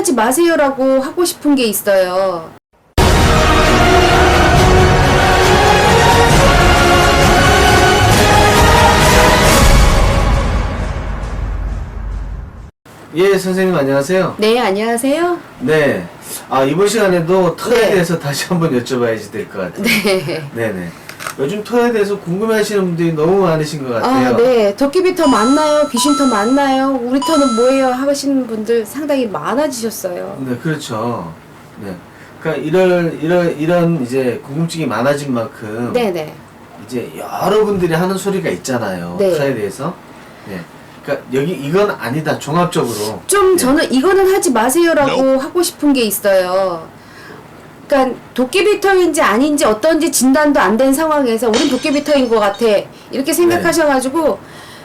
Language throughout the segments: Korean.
하지 마세요라고 하고 싶은 게 있어요. 예, 선생님 안녕하세요. 네, 안녕하세요. 네. 이번 시간에도 털에 네. 대해서 다시 한번 여쭤봐야지 될 것 같아요. 네. 네네. 요즘 털에 대해서 궁금해 하시는 분들이 너무 많으신 것 같아요. 네. 도깨비 터 맞나요? 귀신 터 맞나요? 우리 터는 뭐예요? 하시는 분들 상당히 많아지셨어요. 네, 그렇죠. 네. 그러니까 이런 이제 궁금증이 많아진 만큼 네네. 이제 여러분들이 하는 소리가 있잖아요. 네. 털에 대해서. 네. 그러니까 여기 이건 아니다. 종합적으로. 좀 네. 저는 이거는 하지 마세요라고 하고 싶은 게 있어요. 그러니까 도깨비 터인지 아닌지 어떤지 진단도 안 된 상황에서 우린 도깨비 터인 것 같아 이렇게 생각하셔가지고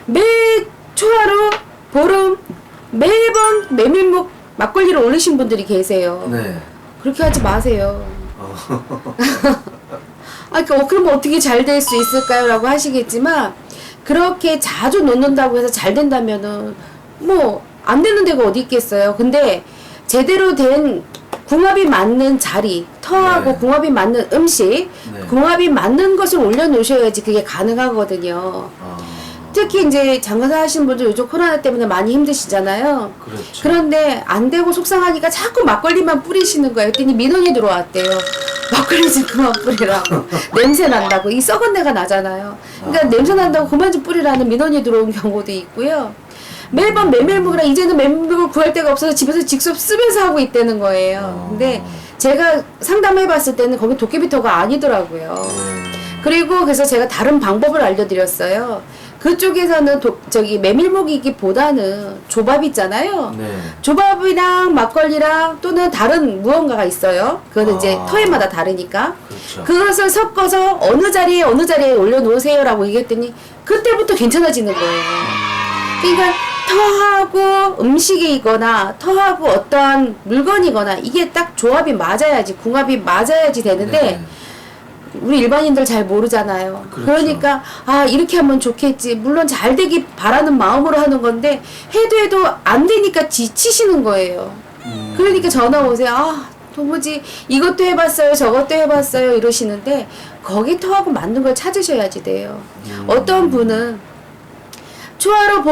매 초하루 보름 매번 메밀묵 막걸리를 올리신 분들이 계세요. 네. 그렇게 하지 마세요. 어. 그러니까 그러면 어떻게 잘 될 수 있을까요? 라고 하시겠지만 그렇게 자주 놓는다고 해서 잘 된다면은 뭐 안 되는 데가 어디 있겠어요. 근데 제대로 된 궁합이 맞는 자리, 터하고 네. 궁합이 맞는 음식, 네. 궁합이 맞는 것을 올려놓으셔야지 그게 가능하거든요. 어. 특히 이제 장사 하시는 분들 요즘 코로나 때문에 많이 힘드시잖아요. 그렇죠. 그런데 안 되고 속상하니까 자꾸 막걸리만 뿌리시는 거예요. 그랬더니 민원이 들어왔대요. 막걸리 좀 그만 뿌리라고. 냄새 난다고. 이 썩은 내가 나잖아요. 그러니까 냄새 난다고 그만 좀 뿌리라는 민원이 들어온 경우도 있고요. 매번 메밀묵이랑 이제는 메밀묵을 구할 데가 없어서 집에서 직접 쓰면서 하고 있다는 거예요. 근데 제가 상담해봤을 때는 거기 도깨비터가 아니더라고요. 그리고 그래서 제가 다른 방법을 알려드렸어요. 그쪽에서는 메밀묵이기보다는 조밥 있잖아요. 네. 조밥이랑 막걸리랑 또는 다른 무언가가 있어요. 그거는 이제 터에마다 다르니까. 그렇죠. 그것을 섞어서 어느 자리에 올려놓으세요라고 얘기했더니 그때부터 괜찮아지는 거예요. 그러니까 터하고 음식이거나 터하고 어떠한 물건이거나 이게 딱 조합이 맞아야지 궁합이 맞아야지 되는데 네. 우리 일반인들 잘 모르잖아요. 그렇죠. 그러니까 이렇게 하면 좋겠지. 물론 잘 되기 바라는 마음으로 하는 건데 해도 안 되니까 지치시는 거예요. 그러니까 전화 오세요. 도무지 이것도 해봤어요. 저것도 해봤어요. 이러시는데 거기 터하고 맞는 걸 찾으셔야지 돼요. 어떤 분은 초하루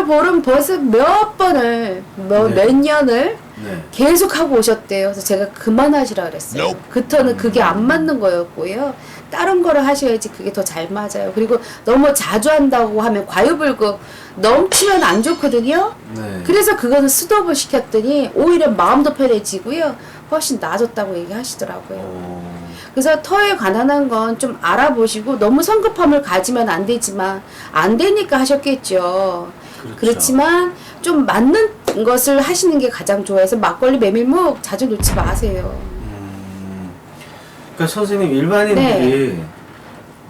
보름 벌써 몇 번을 몇 년을 네. 계속 하고 오셨대요. 그래서 제가 그만하시라 그랬어요. 그 터는 그게 안 맞는 거였고요. 다른 거를 하셔야지 그게 더 잘 맞아요. 그리고 너무 자주 한다고 하면 과유불급 넘치면 안 좋거든요. 네. 그래서 그거는 스톱을 시켰더니 오히려 마음도 편해지고요. 훨씬 나아졌다고 얘기하시더라고요. 그래서 터에 관한 건 좀 알아보시고 너무 성급함을 가지면 안 되지만 안 되니까 하셨겠죠. 그렇죠. 그렇지만 좀 맞는 것을 하시는 게 가장 좋아해서 막걸리 메밀묵 자주 놓지 마세요. 그러니까 선생님 일반인들이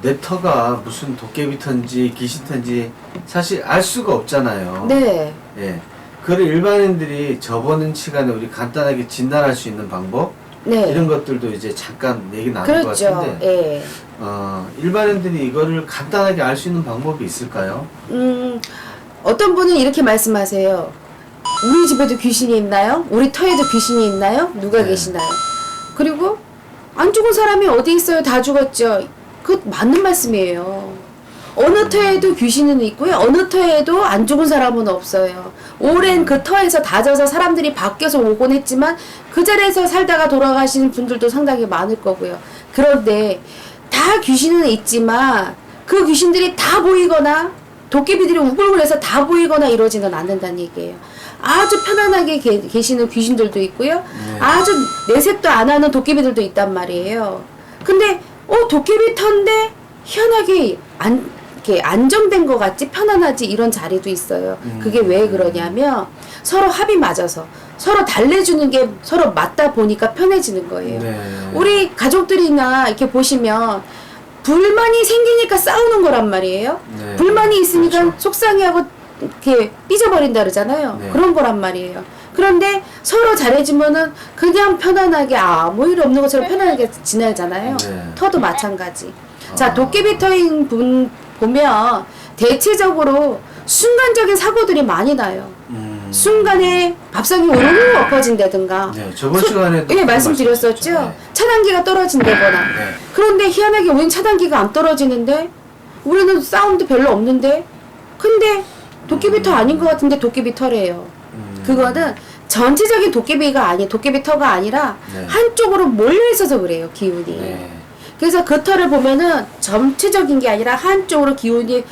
내 터가 무슨 도깨비 터인지 귀신 터인지 사실 알 수가 없잖아요. 네. 예. 그걸 일반인들이 저번 시간에 우리 간단하게 진단할 수 있는 방법 네. 이런 것들도 이제 잠깐 얘기 나눌 것 그렇죠. 같은데 예. 일반인들이 이거를 간단하게 알 수 있는 방법이 있을까요? 어떤 분은 이렇게 말씀하세요. 우리 집에도 귀신이 있나요? 우리 터에도 귀신이 있나요? 누가 네. 계시나요? 그리고 안 죽은 사람이 어디 있어요? 다 죽었죠. 그 맞는 말씀이에요. 어느 터에도 귀신은 있고요. 어느 터에도 안 죽은 사람은 없어요. 오랜 그 터에서 다져서 사람들이 바뀌어서 오곤 했지만 그 자리에서 살다가 돌아가시는 분들도 상당히 많을 거고요. 그런데 다 귀신은 있지만 그 귀신들이 다 보이거나 도깨비들이 우글우글해서 다 보이거나 이러지는 않는다는 얘기예요. 아주 편안하게 계시는 귀신들도 있고요. 아주 내색도 안 하는 도깨비들도 있단 말이에요. 근데 도깨비 터인데 희한하게 이렇게 안정된 것 같지 편안하지 이런 자리도 있어요. 그게 왜 그러냐면 서로 합이 맞아서 서로 달래주는 게 서로 맞다 보니까 편해지는 거예요. 네. 우리 가족들이나 이렇게 보시면 불만이 생기니까 싸우는 거란 말이에요. 네. 불만이 있으니까 그렇죠. 속상해하고 이렇게 삐져버린다 그러잖아요. 네. 그런 거란 말이에요. 그런데 서로 잘해주면은 그냥 편안하게 아무 일 없는 것처럼 편안하게 지내잖아요. 네. 터도 마찬가지. 자, 도깨비 터인 분 보면 대체적으로 순간적인 사고들이 많이 나요. 순간에 밥상이 우르르 엎어진다든가. 네, 저번 시간에도 예, 말씀드렸었죠. 네. 차단기가 떨어진다거나. 네. 그런데 희한하게 우린 차단기가 안 떨어지는데 우리는 싸움도 별로 없는데 근데 도깨비터 아닌 것 같은데 도깨비터래요. 그거는 전체적인 도깨비가 아니 도깨비터가 아니라 네. 한쪽으로 몰려 있어서 그래요, 기운이. 네. 그래서 그 털을 보면은 전체적인 게 아니라 한쪽으로 기운이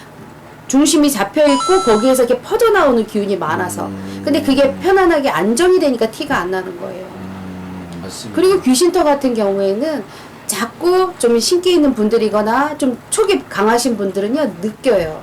중심이 잡혀 있고 거기에서 이렇게 퍼져 나오는 기운이 많아서. 근데 그게 편안하게 안정이 되니까 티가 안 나는 거예요. 맞습니다. 그리고 귀신터 같은 경우에는 자꾸 좀 신기 있는 분들이거나 좀 촉이 강하신 분들은요 느껴요.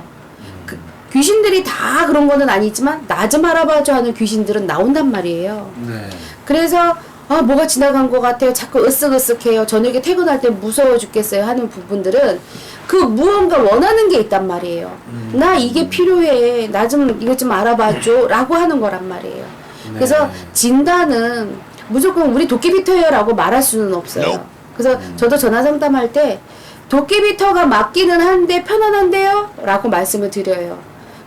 그 귀신들이 다 그런 거는 아니지만 나 좀 알아봐줘 하는 귀신들은 나온단 말이에요. 네. 그래서 아 뭐가 지나간 것 같아요. 자꾸 으쓱으쓱해요. 저녁에 퇴근할 때 무서워 죽겠어요 하는 부분들은 그 무언가 원하는 게 있단 말이에요. 나 이게 필요해. 나 좀 이거 좀 알아봐줘 라고 하는 거란 말이에요. 네. 그래서 진단은 무조건 우리 도깨비터예요 라고 말할 수는 없어요. 그래서 저도 전화 상담할 때 도깨비터가 맞기는 한데 편안한데요? 라고 말씀을 드려요.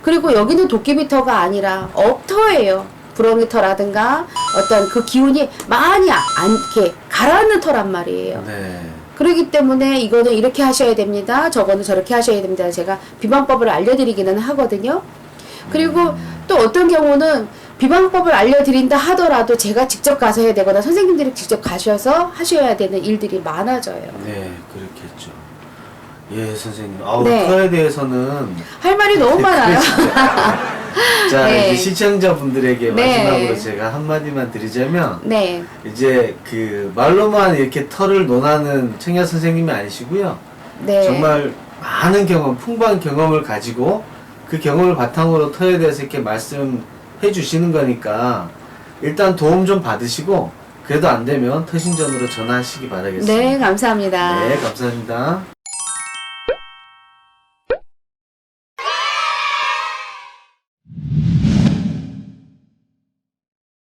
그리고 여기는 도깨비터가 아니라 업터예요. 부렁이터라든가 어떤 그 기운이 많이 이렇게 가라앉는 터란 말이에요. 네. 그렇기 때문에 이거는 이렇게 하셔야 됩니다. 저거는 저렇게 하셔야 됩니다. 제가 비방법을 알려드리기는 하거든요. 그리고 또 어떤 경우는 비방법을 알려드린다 하더라도 제가 직접 가서 해야 되거나 선생님들이 직접 가셔서 하셔야 되는 일들이 많아져요. 네, 그렇겠죠. 예, 선생님. 아우, 네. 터에 대해서는 할 말이 너무 많아요. 자, 네. 이제 시청자분들에게 네. 마지막으로 제가 한마디만 드리자면 네. 이제 그 말로만 이렇게 터를 논하는 청야 선생님이 아니시고요. 네. 정말 많은 경험, 풍부한 경험을 가지고 그 경험을 바탕으로 터에 대해서 이렇게 말씀해 주시는 거니까 일단 도움 좀 받으시고 그래도 안 되면 터신전으로 전화하시기 바라겠습니다. 네, 감사합니다. 네, 감사합니다.